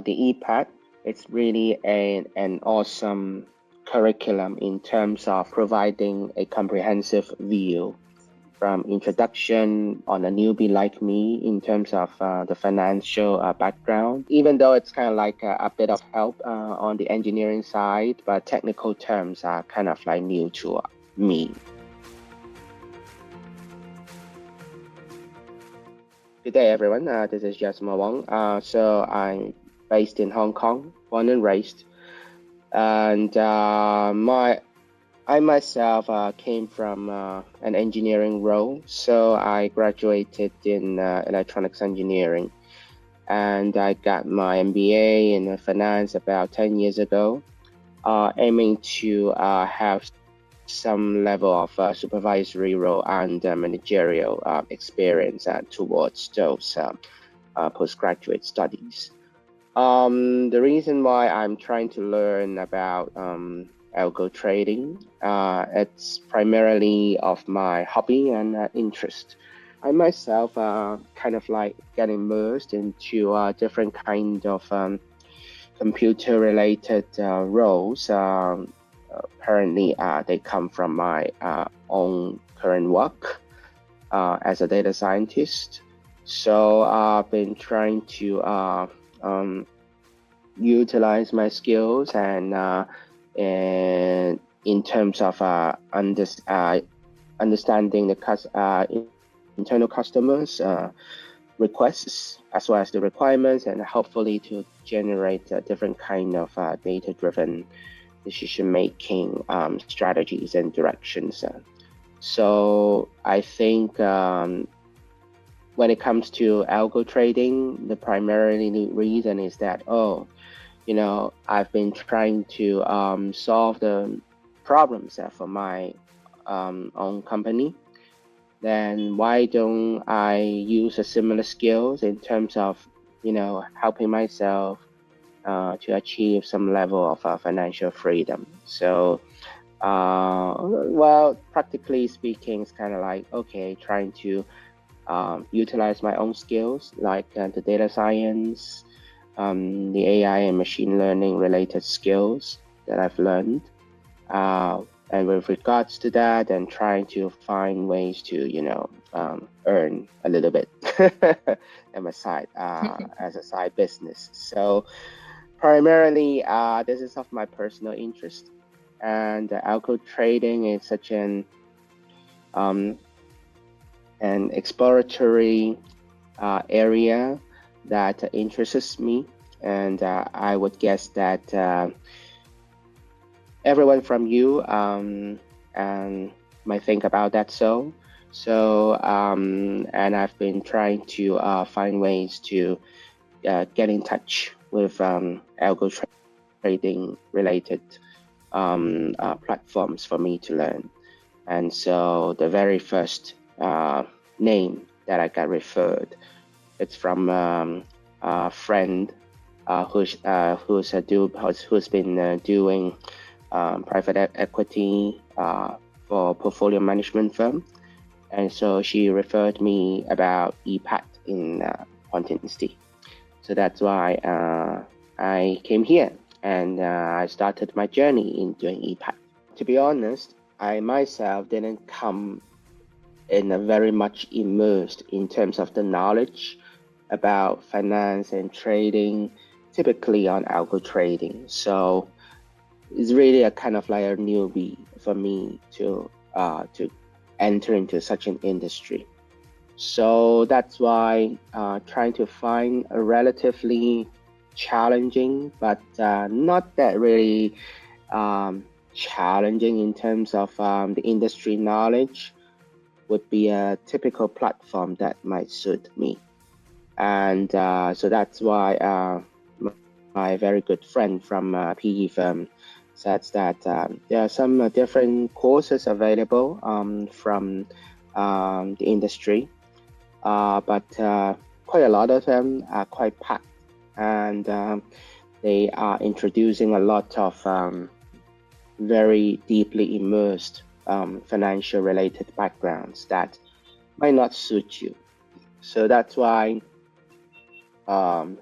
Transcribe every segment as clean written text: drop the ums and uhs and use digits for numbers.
The EPAT, it's really an awesome curriculum in terms of providing a comprehensive view from introduction on a newbie like me in terms of the financial background, even though it's kind of like a bit of help on the engineering side, but technical terms are kind of like new to me. Good day, everyone. This is Jesmer Wong. So I'm based in Hong Kong, born and raised, and I myself came from an engineering role. So I graduated in electronics engineering, and I got my MBA in finance about 10 years ago, aiming to have some level of supervisory role and managerial experience towards those postgraduate studies. The reason why I'm trying to learn about algo trading, it's primarily of my hobby and interest. I myself kind of like get immersed into different kind of computer-related roles. Apparently, they come from my own current work as a data scientist. So I've been trying to utilize my skills and in terms of understanding the internal customers' requests as well as the requirements, and hopefully to generate different kind of data-driven decision-making strategies and directions. So I think when it comes to algo trading, the primary reason is that, I've been trying to solve the problems for my own company. Then why don't I use a similar skills in terms of, helping myself to achieve some level of financial freedom? So, well, practically speaking, it's kind of like, okay, trying to utilize my own skills, like the data science, the AI and machine learning related skills that I've learned. And with regards to that, and trying to find ways to, earn a little bit on my side as a side business. So primarily, this is of my personal interest, and algo trading is such an exploratory area that interests me, and I would guess that everyone from you might think about that. So and I've been trying to find ways to get in touch with algo trading related platforms for me to learn. And so the very first name that I got referred, it's from a friend who's been doing private equity for portfolio management firm, and so she referred me about EPAT in QuantInsti. So that's why I came here, and I started my journey in doing EPAT. To be honest, I myself didn't come in a very much immersed in terms of the knowledge about finance and trading, typically on algo trading. So it's really a kind of like a newbie for me to enter into such an industry. So that's why trying to find a relatively challenging, but not that really challenging in terms of the industry knowledge, would be a typical platform that might suit me. And so that's why my very good friend from PE firm said that there are some different courses available from the industry, but quite a lot of them are quite packed, and they are introducing a lot of very deeply immersed financial related backgrounds that might not suit you. So that's why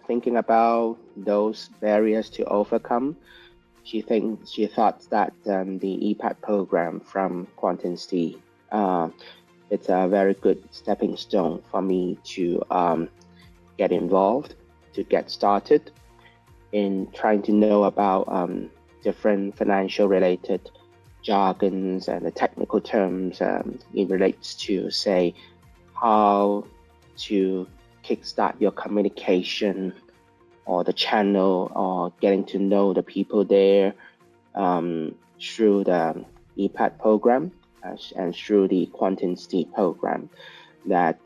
thinking about those barriers to overcome, she thought that the EPAT program from QuantInsti, it's a very good stepping stone for me to get involved, to get started in trying to know about different financial related jargons and the technical terms it relates to, say, how to kickstart your communication or the channel, or getting to know the people there through the EPAT program and through the QuantInsti program, that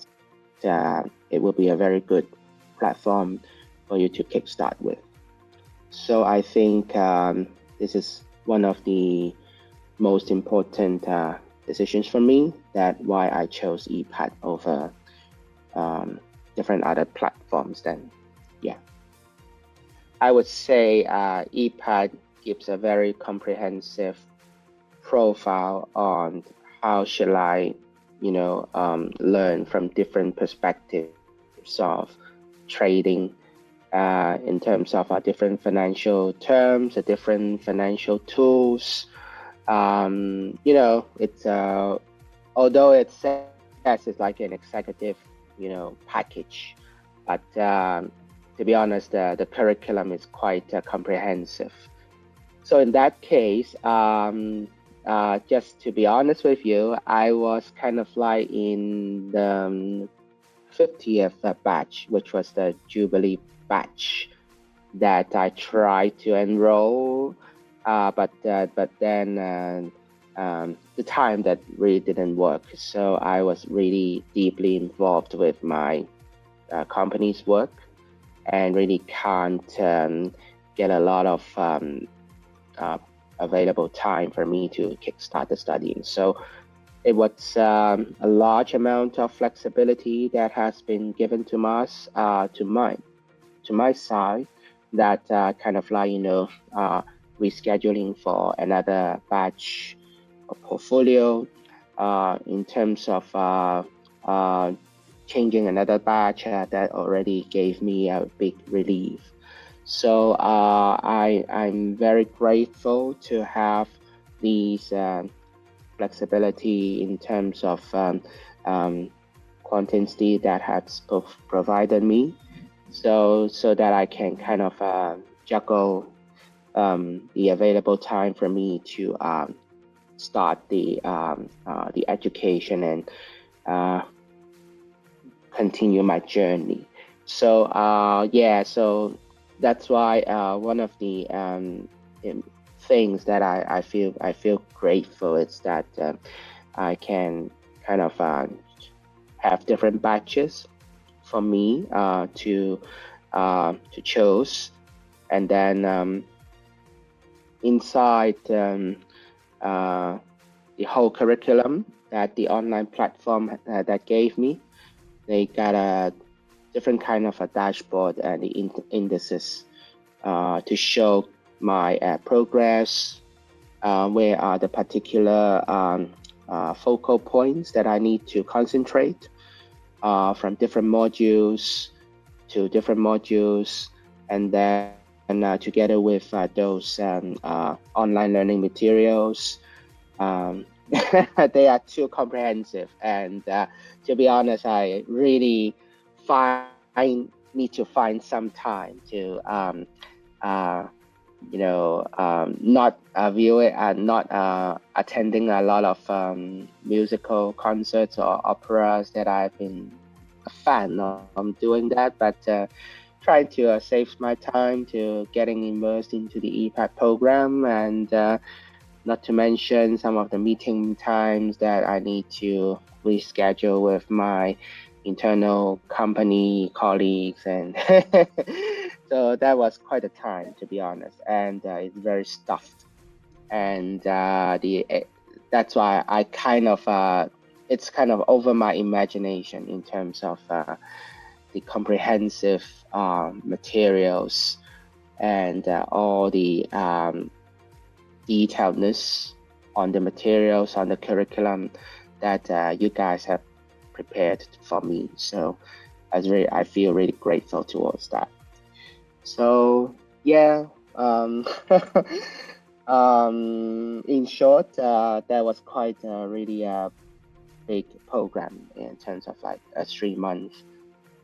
it will be a very good platform for you to kickstart with. So I think this is one of the most important decisions for me, that why I chose EPAT over different other platforms then. Yeah, I would say EPAT gives a very comprehensive profile on how should I, learn from different perspectives of trading, in terms of different financial terms, different financial tools. It's although it says it's like an executive, package, but to be honest, the curriculum is quite comprehensive. So in that case, just to be honest with you, I was kind of like in the 50th batch, which was the Jubilee batch, that I tried to enroll, but then the time that really didn't work. So I was really deeply involved with my company's work, and really can't get a lot of available time for me to kickstart the studying. So it was a large amount of flexibility that has been given to us, to my side, that kind of like, rescheduling for another batch of portfolio, in terms of changing another batch, that already gave me a big relief. So I'm very grateful to have these flexibility in terms of QuantInsti that has provided me, so that I can kind of juggle the available time for me to start the education and continue my journey. So yeah, so that's why one of the things that I feel grateful is that I can kind of have different batches for me to choose, and then inside the whole curriculum that the online platform that gave me, they got a different kind of a dashboard and the indices to show my progress, where are the particular focal points that I need to concentrate from different modules to different modules, and then together with those online learning materials. They are too comprehensive, and to be honest, I really need to find some time to not view it and not attending a lot of musical concerts or operas that I've been a fan of doing that, but trying to save my time to getting immersed into the EPAT program, and not to mention some of the meeting times that I need to reschedule with my internal company colleagues, and so that was quite a time, to be honest, and it's very stuffed, and that's why I kind of it's kind of over my imagination in terms of the comprehensive materials and all the detailedness on the materials, on the curriculum that you guys have prepared for me. So I feel really grateful towards that. So yeah, in short, that was quite really a big program in terms of like a 3-month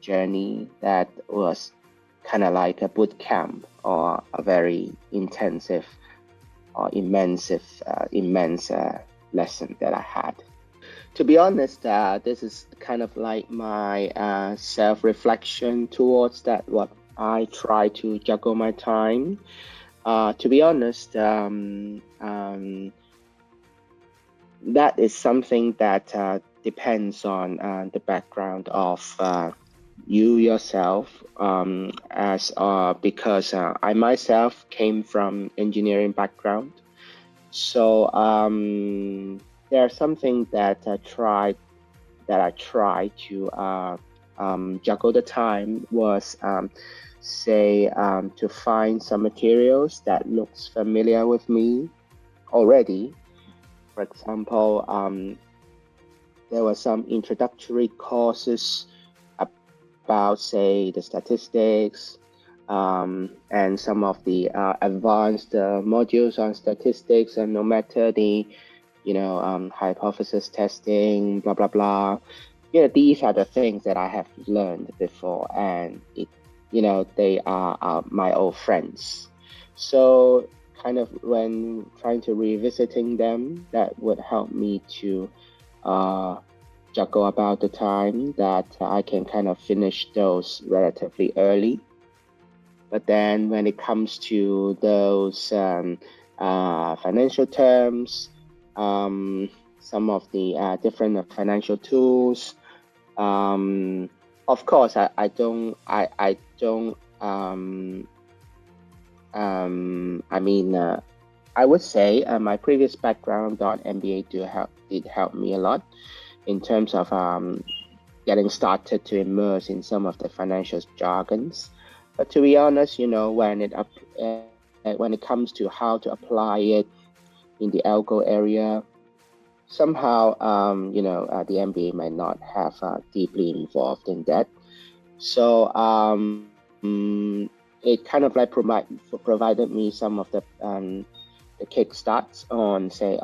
journey that was kind of like a boot camp or a very intensive or immense lesson that I had. To be honest, this is kind of like my self-reflection towards that, what I try to juggle my time. To be honest, that is something that depends on the background of you yourself, as because I myself came from engineering background. So there are something that I try to juggle the time was say to find some materials that looks familiar with me already. For example, there were some introductory courses about, say, the statistics, and some of the advanced modules on statistics, and no matter the, hypothesis testing, blah, blah, blah. These are the things that I have learned before, and they are my old friends. So kind of when trying to revisiting them, that would help me to juggle about the time that I can kind of finish those relatively early. But then when it comes to those financial terms, some of the different financial tools, of course, I don't I would say my previous background on MBA did help me a lot in terms of getting started to immerse in some of the financial jargons. But to be honest, when it comes to how to apply it in the algo area, somehow the MBA might not have deeply involved in that. So it kind of like provided me some of the kickstarts on, say,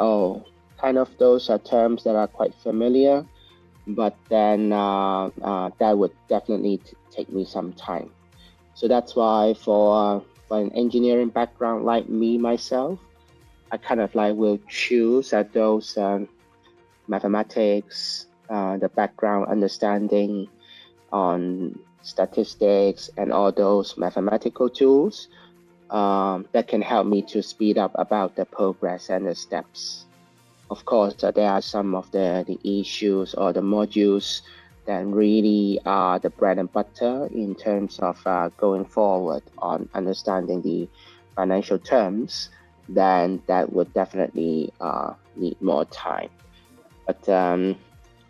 kind of those are terms that are quite familiar, but then that would definitely take me some time. So that's why for an engineering background like me myself, I kind of like will choose those mathematics, the background understanding on statistics and all those mathematical tools that can help me to speed up about the progress and the steps. Of course, there are some of the issues or the modules that really are the bread and butter in terms of going forward on understanding the financial terms. Then that would definitely need more time. But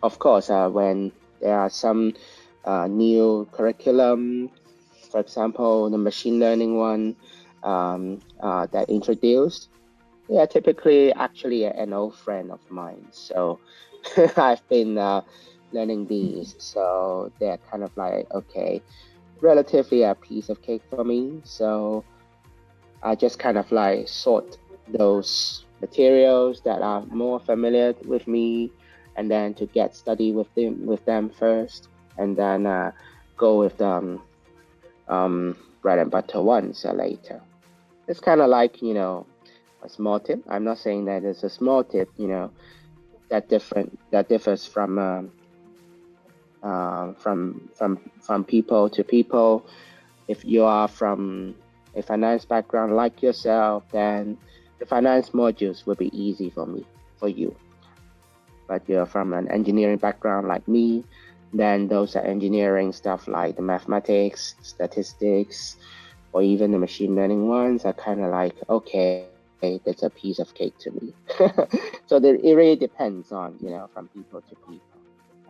of course, when there are some new curriculum, for example, the machine learning one that introduced, yeah, typically actually an old friend of mine. So I've been learning these. So they're kind of like, okay, relatively a piece of cake for me. So I just kind of like sort those materials that are more familiar with me, and then to get study with them first, and then go with the bread and butter ones later. It's kind of like, a small tip. I'm not saying that it's a small tip, that differs from people to people. If you are from a finance background like yourself, then the finance modules will be easy for you. But you're from an engineering background like me, then those are engineering stuff like the mathematics, statistics, or even the machine learning ones are kind of like, okay, that's a piece of cake to me. So it really depends on, from people to people,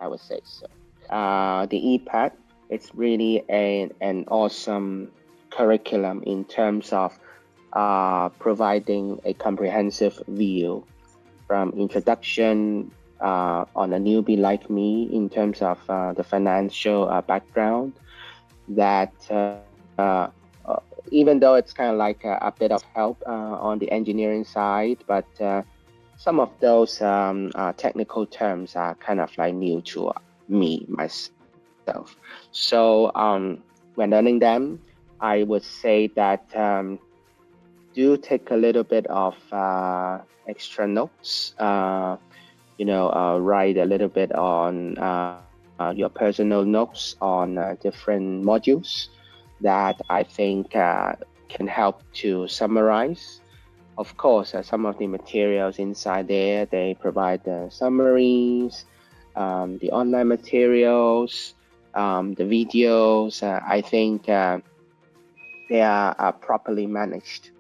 I would say so. The EPAT, it's really an awesome curriculum in terms of providing a comprehensive view from introduction on a newbie like me in terms of the financial background, that even though it's kind of like a bit of help on the engineering side, but some of those technical terms are kind of like new to me myself. So when learning them, I would say that do take a little bit of extra notes. Write a little bit on your personal notes on different modules that I think can help to summarize. Of course, some of the materials inside there, they provide the summaries, the online materials, the videos. I think they are properly managed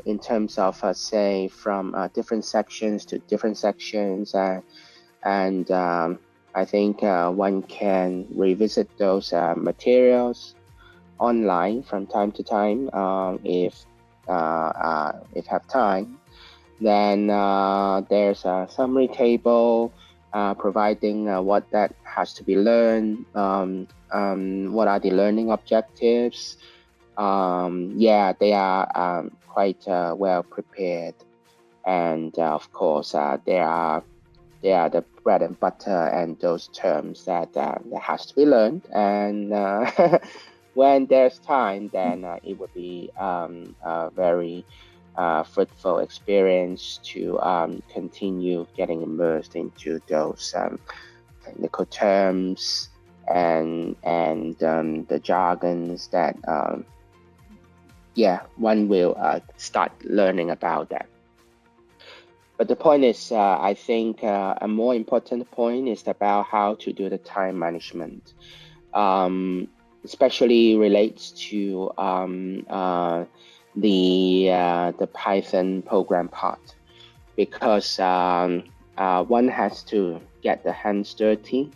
in terms of, say, from different sections to different sections. And I think one can revisit those materials online from time to time if have time. Then there's a summary table providing what that has to be learned, what are the learning objectives. Yeah, they are quite well prepared, and of course they are the bread and butter and those terms that that has to be learned. And when there's time, then it would be a very fruitful experience to continue getting immersed into those technical terms and the jargons that yeah, one will start learning about that. But the point is, I think a more important point is about how to do the time management, especially relates to the Python program part, because one has to get the hands dirty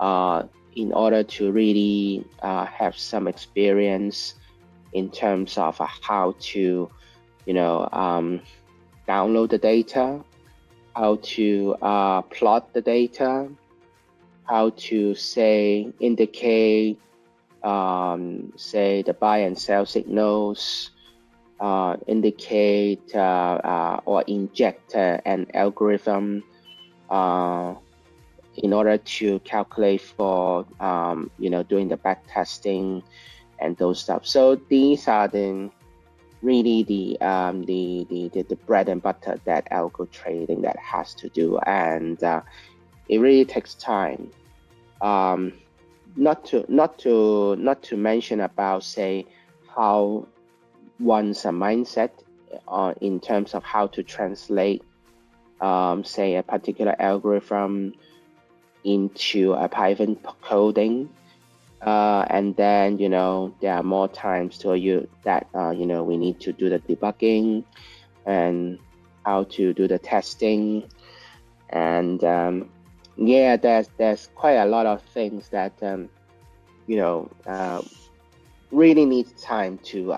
in order to really have some experience in terms of how to, download the data, how to plot the data, how to say indicate, say the buy and sell signals, indicate or inject an algorithm in order to calculate for doing the back testing and those stuff. So these are really the bread and butter that algo trading that has to do, and it really takes time. Not to mention about, say, how one's mindset in terms of how to translate say a particular algorithm into a Python coding. And then, there are more times to you that, we need to do the debugging and how to do the testing. And yeah, there's quite a lot of things that, really need time to,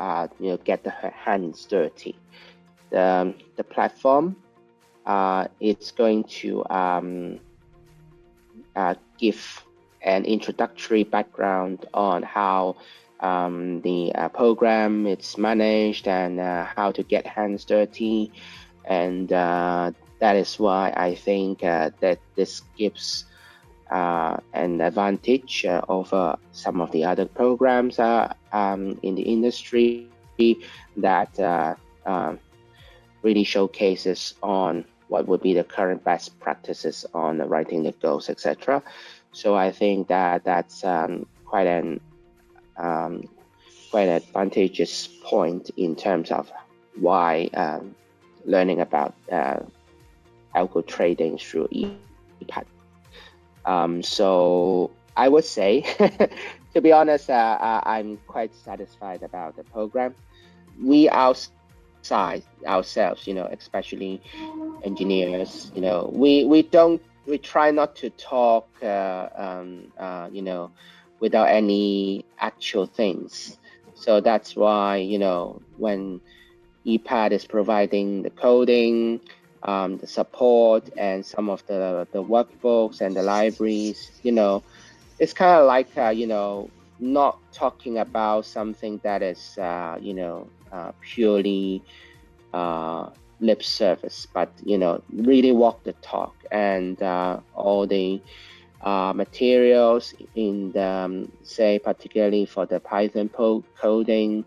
get the hands dirty. The platform, it's going to give an introductory background on how the program is managed and how to get hands dirty, and that is why I think that this gives an advantage over some of the other programs in the industry that really showcases on what would be the current best practices on writing the goals, etc. So I think that that's quite an advantageous point in terms of why learning about algo trading through EPAT. So I would say, to be honest, I'm quite satisfied about the program. We outside ourselves, especially engineers, we try not to talk, without any actual things. So that's why, when EPAT is providing the coding, the support and some of the workbooks and the libraries. It's kind of like not talking about something that is purely lip service, but really walk the talk, and all the materials in the say particularly for the Python coding,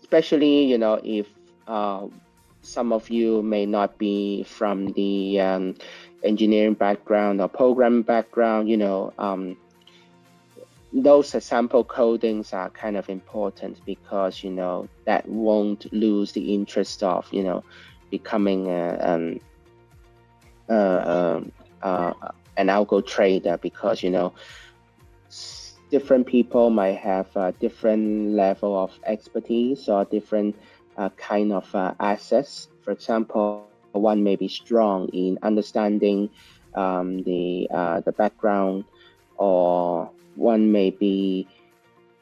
especially if some of you may not be from the engineering background or programming background, those sample codings are kind of important, because that won't lose the interest of becoming an algo trader, because different people might have a different level of expertise or different kind of assets. For example, one may be strong in understanding the background, or one may be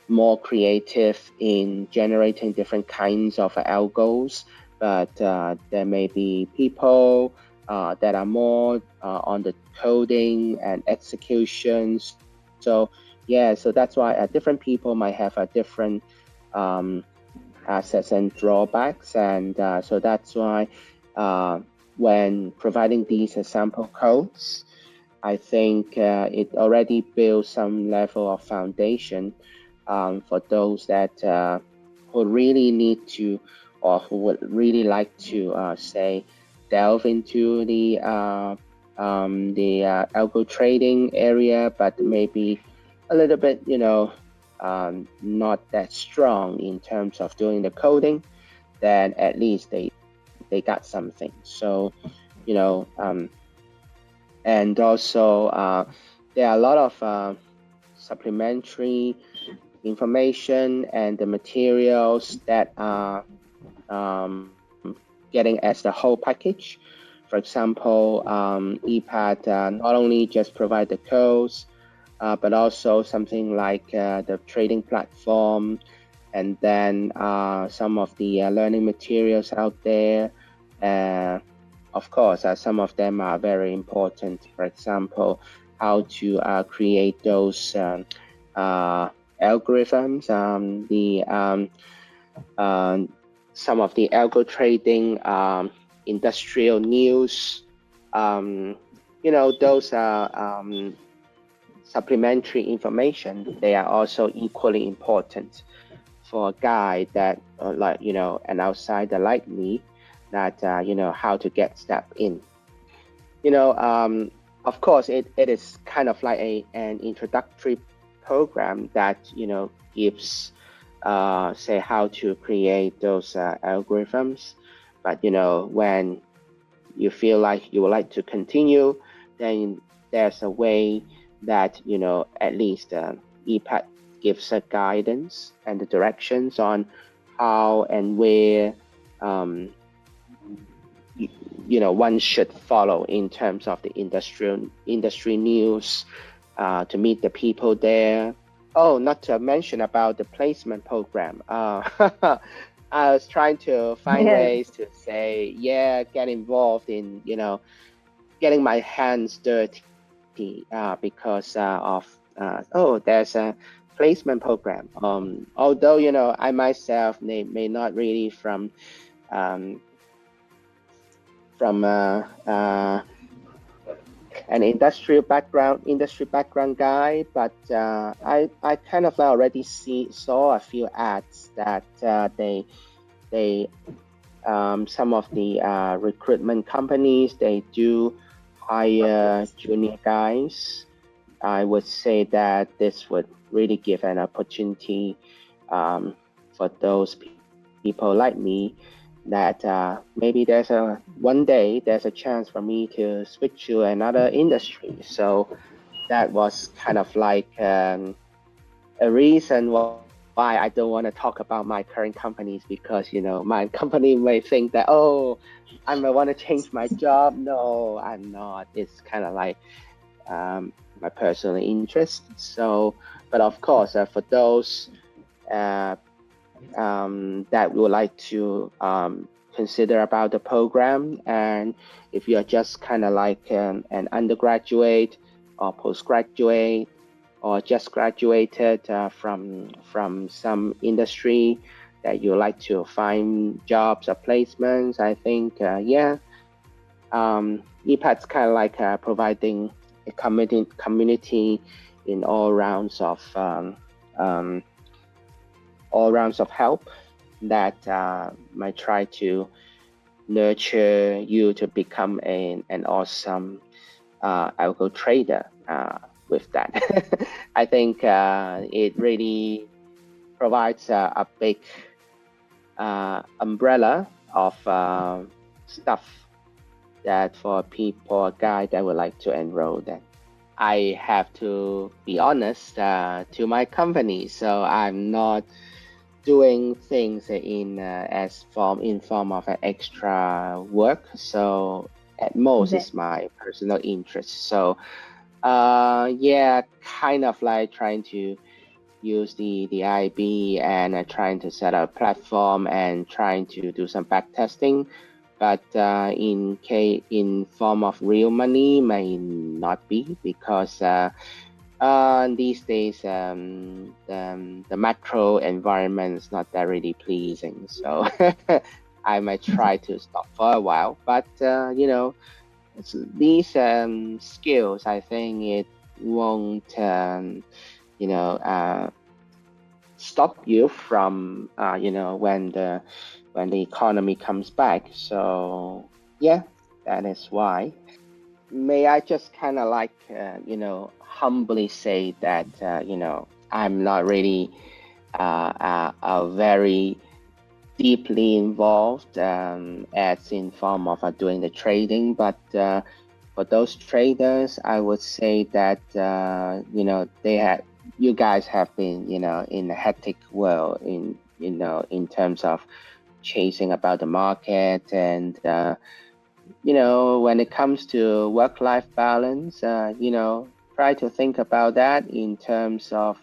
more creative in generating different kinds of algos, but there may be people that are more on the coding and executions. So yeah, so that's why different people might have a different assets and drawbacks, and so that's why when providing these sample codes, I think it already builds some level of foundation for those that who really need to, or who would really like to say delve into the algo trading area, but maybe a little bit not that strong in terms of doing the coding. Then at least they got something. So and also there are a lot of supplementary information and the materials that are getting as the whole package. For example, EPAT not only just provide the codes, but also something like the trading platform, and then some of the learning materials out there. Of course, some of them are very important. For example, how to create those algorithms, some of the algo trading, industrial news, those are supplementary information. They are also equally important for a guy that like an outsider like me, that how to get step in. Of course it is kind of like an introductory program that gives say how to create those algorithms, but when you feel like you would like to continue, then there's a way that at least EPAT gives a guidance and the directions on how and where one should follow in terms of the industry news, to meet the people there. Oh, not to mention about the placement program. I was trying to find ways to say, yeah, get involved in getting my hands dirty, because of there's a placement program. Although I myself may not really from an industry background guy, but I kind of already saw a few ads that they some of the recruitment companies, they do hire junior guys. I would say that this would really give an opportunity for those people like me, that maybe one day there's a chance for me to switch to another industry. So that was kind of like a reason why I don't want to talk about my current companies, because my company may think that, oh, I might want to change my job. No, I'm not. It's kind of like my personal interest. So, but of course, for those that would like to consider about the program, and if you're just kind of like an undergraduate or postgraduate or just graduated from some industry that you like to find jobs or placements, I think EPAT's kind of like providing a community in all rounds of help that might try to nurture you to become an awesome algo trader with that. I think it really provides a big umbrella of stuff that for people, a guy that would like to enroll that. I have to be honest to my company, so I'm not doing things in form of an extra work. So at most it's my personal interest. So yeah, kind of like trying to use the IB and trying to set up a platform and trying to do some back testing. But in form of real money may not be, because these days the macro environment is not that really pleasing. So I might try to stop for a while. But you know, these skills, I think it won't you know stop you from you know, when the economy comes back. So yeah, that is why. May I just kind of like you know, humbly say that you know, I'm not really very deeply involved as in form of doing the trading, but for those traders, I would say that you know, you guys have been, you know, in a hectic world in, you know, in terms of chasing about the market, and you know, when it comes to work-life balance, you know, try to think about that in terms of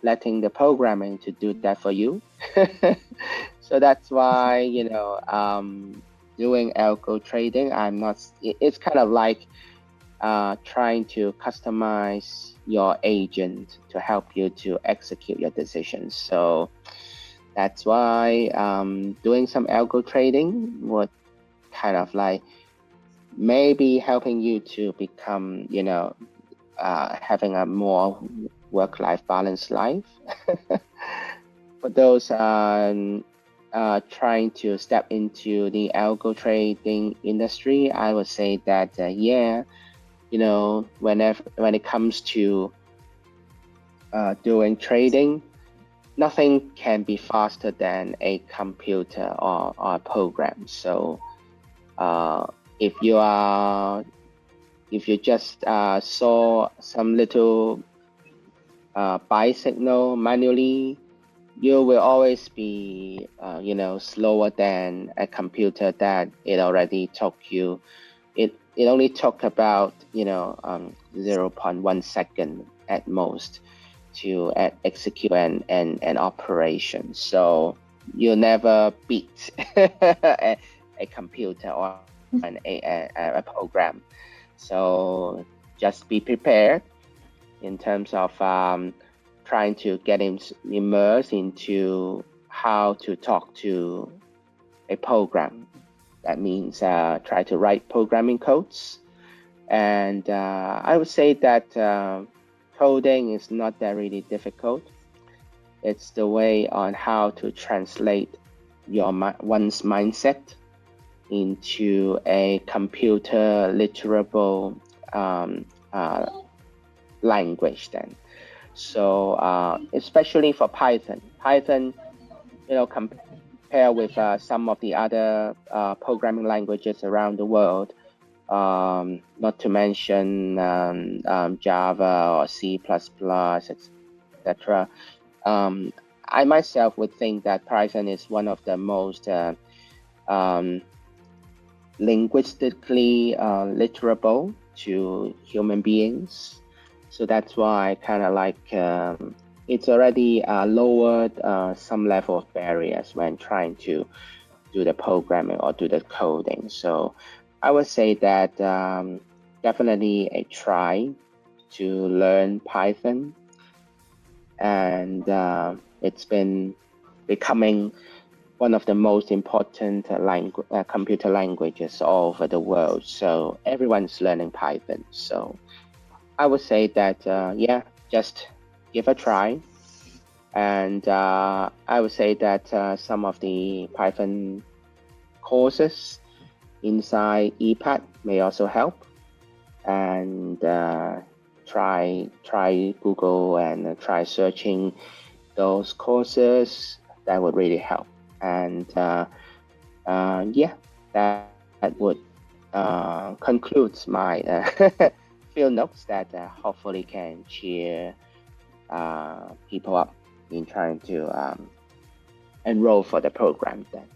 letting the programming to do that for you. So that's why, you know, doing algo trading, it's kind of like trying to customize your agent to help you to execute your decisions. So that's why doing some algo trading would kind of like maybe helping you to become, you know, having a more work-life balance life. For those trying to step into the algo trading industry, I would say that yeah, you know, when it comes to doing trading, nothing can be faster than a computer or a program. So if you just saw some little buy signal manually, you will always be you know, slower than a computer that it already took you. It only took about, you know, 0.1 second at most to execute an operation. So you'll never beat a computer or a program. So just be prepared in terms of trying to get immersed into how to talk to a program. That means try to write programming codes. And I would say that coding is not that really difficult. It's the way on how to translate one's mindset into a computer literable language then. So especially for Python, you know, compare with some of the other programming languages around the world, not to mention Java or C++, etc. I myself would think that Python is one of the most linguistically literable to human beings. So that's why kind of like it's already lowered some level of barriers when trying to do the programming or do the coding. So I would say that definitely a try to learn Python, and it's been becoming one of the most important computer languages all over the world. So everyone's learning Python. So I would say that, yeah, just give a try. And I would say that some of the Python courses inside EPAT may also help. And try Google and try searching those courses. That would really help. And yeah, that would conclude my few notes that hopefully can cheer people up in trying to enroll for the program then.